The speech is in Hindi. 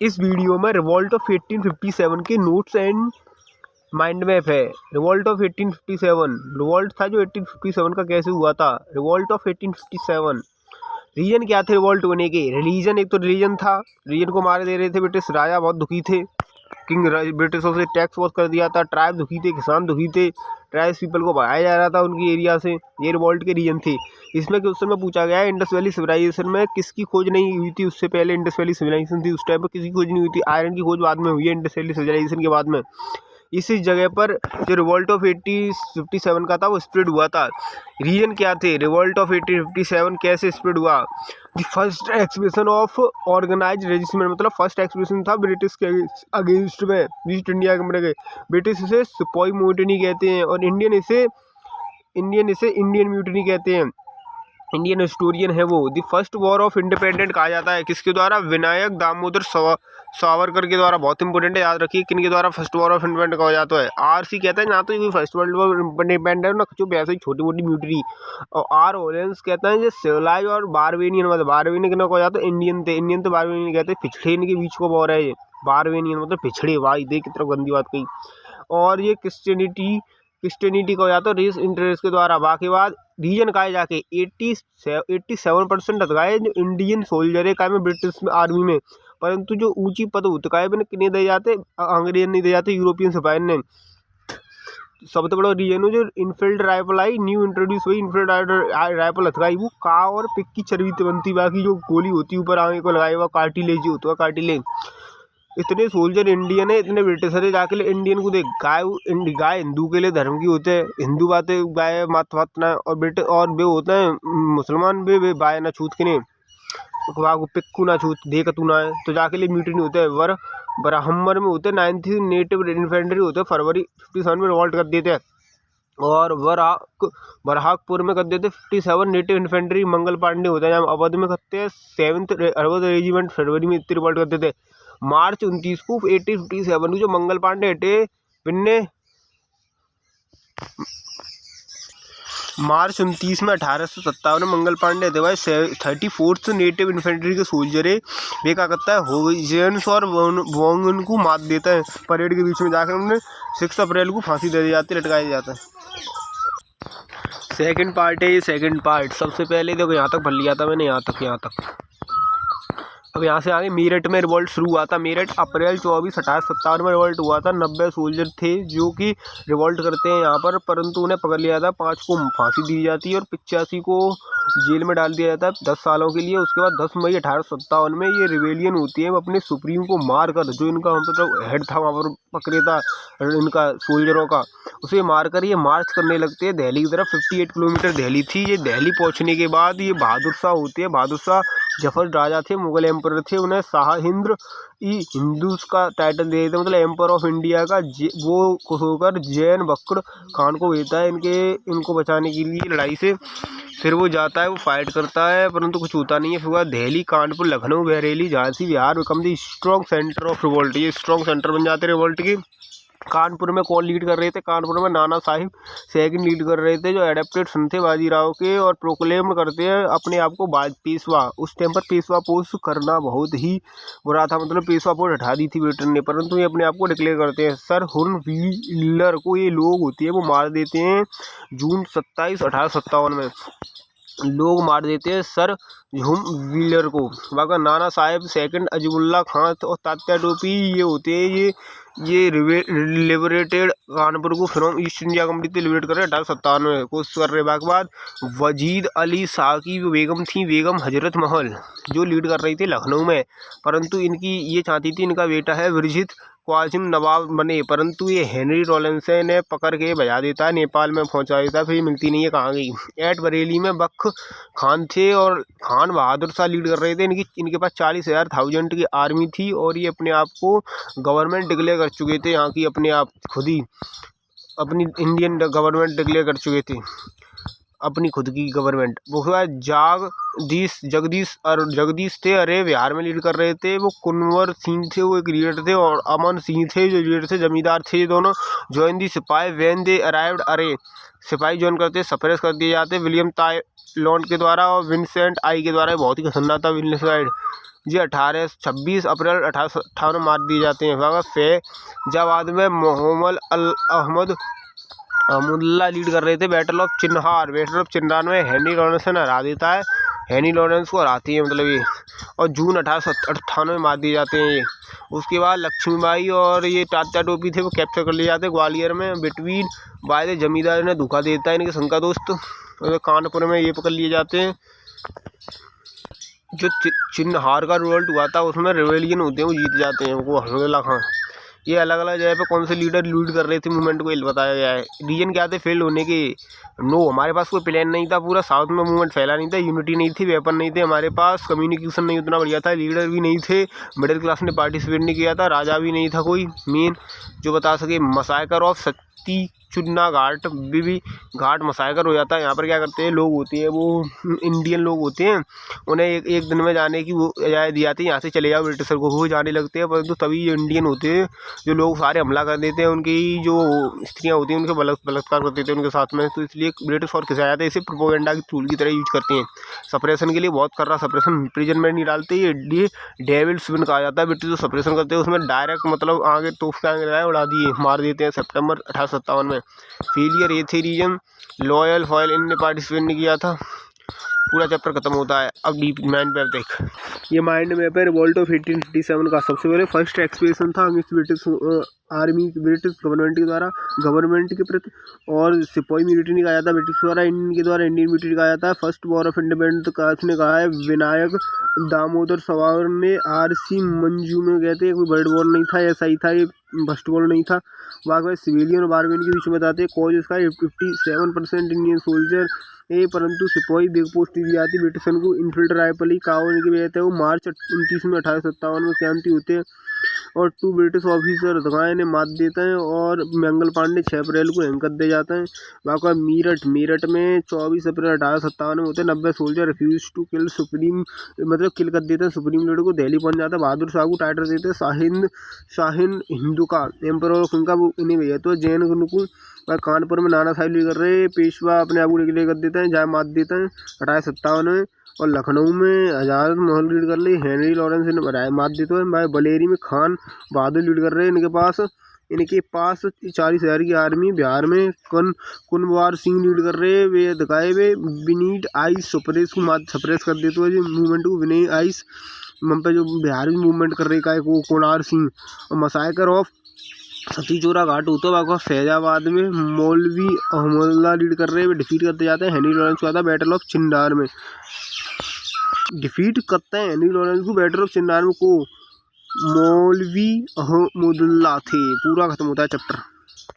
इस वीडियो में रिवॉल्ट ऑफ 1857 के नोट्स एंड माइंड मैप है। रिवॉल्ट ऑफ 1857 रिवॉल्ट था जो 1857 का कैसे हुआ था। रिवॉल्ट ऑफ 1857 रीजन क्या थे रिवॉल्ट होने के। रिलीजन, एक तो रिलीजन था, रिलीजन को मार दे रहे थे ब्रिटिश राजा, बहुत दुखी थे। किंग ब्रिटिशों से टैक्स वॉस कर दिया था। ट्राइब दुखी थे, किसान दुखी थे, ट्राइब्स पीपल को भगाया जा रहा था उनकी एरिया से। ये रिवॉल्ट के रीजन थे। इसमें क्वेश्चन में पूछा गया है इंडस वैली सिविलाइजेशन में किसकी खोज नहीं हुई थी। उससे पहले इंडस वैली सिविलाइजेशन थी, उस टाइम पर किसी की खोज नहीं हुई थी। आयरन की खोज बाद में हुई है इंडस वैली सिविलाइजेशन के बाद में। इसी जगह पर जो रिवॉल्ट ऑफ 1857 का था वो स्प्रेड हुआ था। रीजन क्या थे। रिवॉल्ट ऑफ 1857 कैसे स्प्रेड हुआ। The first expression of organized resistance, मतलब फर्स्ट एक्सप्रेशन था ब्रिटिश के अगेंस्ट में, ईस्ट इंडिया कंपनी के। ब्रिटिश इसे सिपाही म्यूटिनी कहते हैं और इंडियन इसे इंडियन म्यूटिनी कहते हैं। इंडियन हिस्टोरियन है वो। The first war of independent कहा जाता है किसके द्वारा। विनायक दामोदर सावरकर के द्वारा। बहुत इंपॉर्टेंट है, याद रखिए किन के द्वारा फर्स्ट वॉर ऑफ इंडिपेंडेंट कहा जाता है। RC कहता है ना तो ये फर्स्ट वर्ल्ड वॉर इंडिपेंडेंट है ना कुछ वैसे ही छोटी मोटी म्यूटरी। और R ओलेंस कहता है जो सिविलाइज और बारवेनियन, मतलब बारवेनियन किन कहा जाता है। इंडियन थे बारवेनियन कहते हैं। पिछड़े इनके बीच को वॉर है ये। बारवेनियन मतलब पिछड़े, भाई देख कितना गंदी बात कही। और ये क्रिश्चियनिटी को जाता है रेस इंटरेस्ट के द्वारा। बाकी बाद रीजन का जाके 87% हतकाए जो इंडियन सोल्जर है का में ब्रिटिश में आर्मी में, परंतु जो ऊंची पद उतकाए भी नहीं दे जाते, अंग्रेज नहीं दे जाते, यूरोपियन सिपाही ने। सबसे बड़ा रीजन है जो इनफील्ड राइफल आई, न्यू इंट्रोड्यूस हुई इनफील्ड राइफल हथकाई, वो काव और पिक की चर्बी से बनती। बाकी जो गोली होती है ऊपर आगे को लगाई हुआ कार्टिलेज होता है, कार्टिलेज। इतने सोल्जर इंडियन है, इतने ब्रिटिशर है, जाके इंडियन को देख। गाय हिंदू के लिए धर्म की होते हैं, हिंदू बातें गाय मात ना। और ब्रिटिश और वे होते हैं मुसलमान वे बाय ना छूत के ने पिक्कू ना छूत देख तू ना है, तो जाके लिए म्यूटिनी होते हैं। बराहमर में होते हैं 90 नेटिव इन्फेंट्री होते हैं। फरवरी 57 में रिवॉल्ट कर देते हैं। और बरहाकपुर में कर देते 57 नेटिव इन्फेंट्री। मंगल पांडे होता है जहाँ अवध में करते हैं 7th अवध रेजिमेंट फरवरी में इतनी रिवॉल्ट कर देते। मार्च 29 को 1857 को जो मंगल पांडे हटे पिन्ने, मार्च 29 में 1857 में मंगल पांडे हटे भाई 34th नेटिव इन्फेंट्री के सोल्जर है। वे क्या करता है होजेंस और वोंगन को मार देता है परेड के बीच में जाकर। उन्हें 6 अप्रैल को फांसी दे दी जाती है, लटकाया जाता है। सेकंड पार्ट है ये। सेकंड पार्ट सबसे पहले देखो यहाँ तक भर लिया था मैंने, यहाँ तक। अब यहाँ से आगे मेरठ में रिवॉल्ट शुरू हुआ था। मेरठ अप्रैल 24 1857 में रिवॉल्ट हुआ था। 90 सोल्जर थे जो कि रिवॉल्ट करते हैं यहाँ पर, परंतु उन्हें पकड़ लिया था। 5 को फांसी दी जाती है और 85 को जेल में डाल दिया जाता है 10 सालों के लिए। उसके बाद 10 मई 1857 में ये रिवेलियन होती है। अपने सुप्रीम को मार कर, जो इनका मतलब हेड था वहाँ पर पकड़े था इनका सोल्जरों का, उसे मारकर ये मार्च करने लगते हैं दिल्ली की तरफ। 58 किलोमीटर दिल्ली थी। ये दिल्ली पहुँचने के बाद ये बहादुर शाह होते हैं। बहादुर शाह जफर राजा थे, मुगल एम्पर थे। उन्हें शाह हिंद ई हिंदूज का टाइटल दे देते, मतलब एम्पर ऑफ इंडिया का। वो खुश होकर जैन बक्र खान को भेजता है इनको बचाने के लिए लड़ाई से। फिर वो जाता है, वो फाइट करता है, परंतु कुछ होता नहीं है। फिर वो Delhi, Kanpur, Lucknow, Bareilly, Jhansi, Bihar become the strong centre of revolt. ये स्ट्रॉन्ग सेंटर बन जाते रिवॉल्ट की। कानपुर में कौन लीड कर रहे थे। कानपुर में नाना साहिब सेकंड लीड कर रहे थे, जो एडेप्टेड सन थे बाजीराव के, और प्रोक्लेम करते हैं अपने आप को पेशवा। उस टाइम पर पेशवा पोस्ट करना बहुत ही बुरा था, मतलब पेशवा पोस्ट हटा दी थी ब्रिटेन ने, परंतु ये अपने आप को डिक्लेयर करते हैं। सर हुर्न व्हीलर को ये लोग होती है वो मार देते हैं जून 27 1857 में। लोग मार देते हैं सर हुर्न व्हीलर को। बाकी नाना साहेब सेकंड, अजमुल्ला खान और तात्या टोपी ये होते हैं ये लिबरेटेड कानपुर को फ्रॉम ईस्ट इंडिया कंपनी से लिबरेट कर रहे 1857 में कोशिश कर रहे। बाकी बाद वजीद अली शाह की बेगम थी, बेगम हजरत महल, जो लीड कर रही थी लखनऊ में, परंतु इनकी ये चाहती थी इनका बेटा है विरजित क्वासिम नवाब बने, परंतु ये हेनरी रॉलिंसन ने पकड़ के बजा देता है, नेपाल में पहुंचा देता है। फिर मिलती नहीं है कहाँ गई। एट बरेली में बख खान थे और खान बहादुर शाह लीड कर रहे थे। इनके पास 40,000 की आर्मी थी और ये अपने आप को गवर्नमेंट डिक्लेयर कर चुके थे। यहाँ की अपने आप खुद ही अपनी इंडियन गवर्नमेंट डिक्लेयर कर चुके थे, अपनी खुद की गवर्नमेंट। वो जगदीश थे, अरे बिहार में लीड कर रहे थे। वो कुंवर सिंह थे, वो एक लीडर थे, और अमन सिंह थे जो लीडर थे, जमींदार थे। ये दोनों ज्वाइन दी सिपाही व्हेन दे अराइव्ड, अरे सिपाही ज्वाइन करते सप्रेस कर दिए जाते विलियम ताइलॉन्ड के द्वारा और विंसेंट आई के द्वारा। बहुत ही खतरनाक था विंसेंट। ये 26 अप्रैल 1858 मार दिए जाते हैं। वहाँ फैजाबाद में मोहम्मद अहमद अहमदुल्ला लीड कर रहे थे। बैटल ऑफ चिन्हार में हेनरी लॉरेंस ने हरा देता है, हेनरी लॉरेंस को हराती है मतलब ये, और जून 1898 में मार दिए जाते हैं ये। उसके बाद लक्ष्मीबाई और ये तात्या टोपी थे वो कैप्चर कर लिए जाते हैं ग्वालियर में। बिटवीन वायदे जमींदार ने धोखा देता है इनके शंका दोस्त, और कानपुर में ये पकड़ लिए जाते हैं। जो चिन्हार का रिवोल्ट हुआ था उसमें रिवेलियन होते हैं वो जीत जाते हैं, वो अहमदुल्ला खां। ये अलग अलग जगह पे कौन से लीडर लीड कर रहे थे मूवमेंट को ये बताया गया है। रीजन क्या थे फेल होने के? नो, हमारे पास कोई प्लान नहीं था, पूरा साउथ में मूवमेंट फैला नहीं था, यूनिटी नहीं थी, वेपन नहीं थे हमारे पास, कम्युनिकेशन नहीं उतना बढ़िया था, लीडर भी नहीं थे, मिडिल क्लास ने पार्टिसिपेट नहीं किया था, राजा भी नहीं था कोई मेन जो बता सके। मसाकर ऑफ सत्ती चुन्ना घाट भी घाट मसाकर हो जाता है। यहाँ पर क्या करते हैं लोग होते हैं वो इंडियन लोग होते हैं, उन्हें एक दिन में जाने की वो इजाज़त दी जाती है, यहाँ से चले जाओ ब्रिटिशर को, वो जाने लगते हैं। परंतु तभी जो इंडियन होते हैं जो लोग सारे हमला कर देते हैं, उनकी जो स्त्रियाँ होती हैं उनके बलात्कार कर देते हैं उनके साथ में। तो इसलिए ब्रिटिश और खिंचाया जाता है, इसे प्रोपोगेंडा की टूल की तरह यूज करते हैं सप्रेशन के लिए, बहुत कर रहा सप्रेशन, प्रिजन में नहीं डालते। ये डेविल्स विन कहा जाता है। ब्रिटिश जो सप्रेशन करते हैं उसमें डायरेक्ट मतलब आगे तोप के आगे लगाए उड़ा दिए, मार देते हैं सितंबर 1857 में। फेलियर ये थे रीजन, लॉयल फॉयल इनने पार्टिसिपेट नहीं किया था। पूरा चैप्टर खत्म होता है। अब डीप माइंड मैप देख, ये माइंड मैप है रिवॉल्ट ऑफ 1857 का। सबसे पहले फर्स्ट एक्सपेडिशन था against British army, British government के द्वारा गवर्नमेंट के प्रति, और सिपाही मिलिट्री कहा जाता है ब्रिटिश द्वारा, इंडियन के द्वारा इंडियन मिलिट्री कहा जाता है। फर्स्ट वॉर ऑफ इंडिपेंडेंस का इसने कहा है विनायक दामोदर सावरकर ने आर.सी. मंजू में कहते हैं। कोई वर्ल्ड वॉर नहीं था, ऐसा ही था, ये फर्स्ट वॉर नहीं था। बाकी सिविलियन और बारबेन के बीच में बताते हैं कॉज इसका 57% इंडियन सोल्जर ए, परंतु सिपाही बिग पोस्ट दी जाती ब्रिटिशन को। इनफिल्ड राइफल काउन की वजह वो मार्च 29 में 1857 में क्रांति होते हैं, और 2 ब्रिटिश ऑफिसर दगाए ने मात देते हैं, और मंगल पांडे 6 अप्रैल को हैंग कर दे जाते हैं। बाकी मेरठ में 24 अप्रैल 1857 में होते हैं। 90 soldier refuse to kill supreme, मतलब किल कर देते हैं सुप्रीम लीडर को, दिल्ली पहुंच जाता है। बहादुर शाह को टाइटल देते हैं शाहिन हिंदू का एम्पर ऑफ उनका, वो इन्हीं भैया तो जैन अनुकूल। कानपुर में नाना साहिब लीड कर रहे हैं, पेशवा अपने आप को डिक्लेयर कर देते हैं, जहाँ मात देते हैं 1857 में। और लखनऊ में आज़ाद महल लीड कर रही, हेनरी लॉरेंस ने मात देते हैं। भाई बलेरी में खान बहादुर लीड कर रहे हैं, इनके पास 40,000 की आर्मी। बिहार में कुनवार सिंह लीड कर रहे हैं, वे दिखाए हुए विनीत आइस सप्रेस कर देते हैं मूवमेंट को। विनीत आइस पे जो बिहार में मूवमेंट कर रहे का वो कुनवार सिंह। और मसाकर ऑफ सतीचोरा घाट होता है वहाँ फैजाबाद में मौलवी अहमदुल्ला लीड कर रहे हैं, वे डिफीट करते जाते हैं। हेनरी लॉरेंस को आता है बैटल ऑफ चिन्नार में, डिफीट करते हैं हेनरी लॉरेंस को बैटल ऑफ चिन्नार में को मौलवी अहमदुल्ला थे। पूरा खत्म होता है चैप्टर।